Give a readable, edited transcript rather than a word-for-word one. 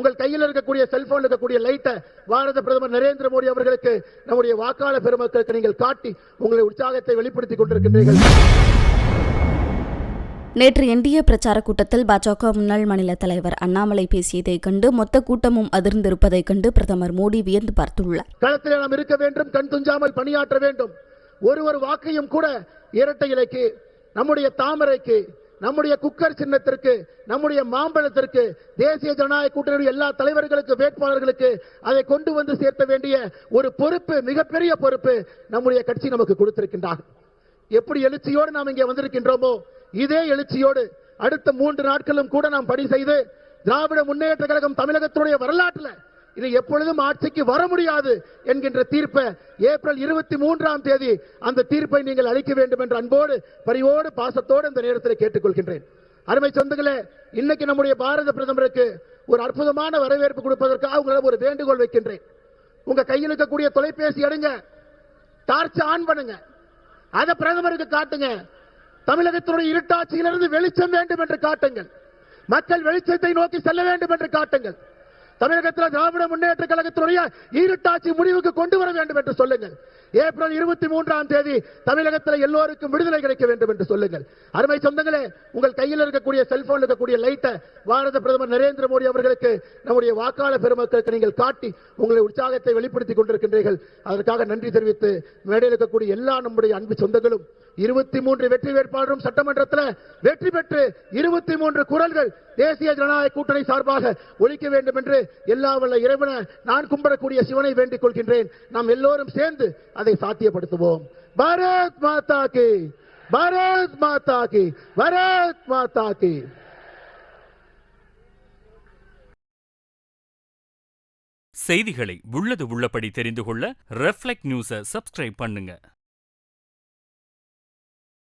உங்கள் கையில் இருக்கக்கூடிய செல்போன் இருக்கக்கூடிய லைட்டை பாரத பிரதமர் நரேந்திர மோடி அவர்களுக்கு, நம்முடைய வாக்காளர் பெருமக்களுக்கு நீங்கள் காட்டி உங்களுடைய உற்சாகத்தை வெளிப்படுத்திக் கொண்டிருக்கின்றீர்கள். நேற்று என்டிஏ பிரச்சார கூட்டத்தில் பாஜக முன்னாள் மாநில தலைவர் அண்ணாமலை பேசியதை கண்டு மொத்த கூட்டமும் அதிர்ந்திருப்பதை கண்டு பிரதமர் மோடி வியந்து பார்த்துள்ளார். களத்திலே நாம் இருக்க வேண்டும், கண் துஞ்சாமல் பணியாற்ற வேண்டும். ஒரு வாக்கையும் கூட இரட்டை இலைக்கு, நம்முடைய தாமரைக்கு, நம்முடைய குக்கர் சின்னத்திற்கு, நம்முடைய மாம்பழத்திற்கு, தேசிய ஜனநாயக கூட்டணியுடைய எல்லா தலைவர்களுக்கு, வேட்பாளர்களுக்கு அதை கொண்டு வந்து சேர்த்த வேண்டிய ஒரு பொறுப்பு, மிகப்பெரிய பொறுப்பு நம்முடைய கட்சி நமக்கு கொடுத்திருக்கின்றார். எப்படி எழுச்சியோடு நாம் இங்கே வந்திருக்கின்றோமோ இதே எழுச்சியோடு அடுத்த 3 நாட்களும் கூட நாம் பணி செய்து திராவிட முன்னேற்ற கழகம் தமிழகத்துடைய வரலாற்றில் இது எப்பொழுதும் ஆட்சிக்கு வர முடியாது என்கின்ற தீர்ப்பை ஏப்ரல் 23ஆம் தேதி அந்த தீர்ப்பை நீங்கள் அளிக்க வேண்டும் என்ற அன்போடு, பரிவோடு, பாசத்தோடு இந்த நேரத்தில் கேட்டுக்கொள்கின்றேன். அருமை சொந்தங்களே, இன்னைக்கு நம்முடைய பாரத பிரதமருக்கு ஒரு அற்புதமான வரவேற்பு கொடுப்பதற்காக உங்களை ஒரு வேண்டுகோள் வைக்கின்றேன். உங்க கையில் இருக்கக்கூடிய தொலைபேசி எடுங்க, டார்ச் ஆன் பண்ணுங்க, அதை பிரதமருக்கு காட்டுங்க. தமிழகத்தினுடைய இருட்டாட்சியிலிருந்து வெளிச்சம் வேண்டும் என்று காட்டுங்கள். மக்கள் வெளிச்சத்தை நோக்கி செல்ல வேண்டும் என்று காட்டுங்கள். தமிழகத்தில் திராவிட முன்னேற்ற கழகத்தினுடைய இருட்டாட்சி முடிவுக்கு கொண்டு வர வேண்டும் என்று சொல்லுங்கள். ஏப்ரல் 23ஆம் தேதி தமிழகத்தில் எல்லோருக்கும் விடுதலை கிடைக்க வேண்டும் என்று சொல்லுங்கள். அருமை சொந்தங்களே, உங்கள் கையில் இருக்கக்கூடிய செல்போன் இருக்கக்கூடிய லைட்டை பாரத பிரதமர் நரேந்திர மோடி அவர்களுக்கு, நம்முடைய வாக்காளர் பெருமக்களுக்கு நீங்கள் காட்டி உங்களுடைய உற்சாகத்தை வெளிப்படுத்திக் கொண்டிருக்கின்றீர்கள். அதற்காக நன்றி தெரிவித்து மேடையில் இருக்கக்கூடிய எல்லா நம்முடைய அன்பு சொந்தங்களும் 23 வெற்றி வேட்பாளரும் சட்டமன்றத்தில் வெற்றி பெற்று 23 குரல்கள் தேசிய ஜனநாயக கூட்டணி சார்பாக ஒலிக்க வேண்டும் என்று எல்லா வல்ல இறைவனை நான் கும்பிடக்கூடிய சிவனை வேண்டிக் கொள்கின்றேன். நாம் எல்லோரும் சேர்ந்து அதை சாத்தியப்படுத்துவோம். பாரத் மாதா கி, பாரத் மாதா கி, பாரத் மாதா கி. செய்திகளை உள்ளது உள்ளபடி தெரிந்து கொள்ள ரெஃப்ளெக்ட் நியூஸை சப்ஸ்கிரைப் பண்ணுங்க.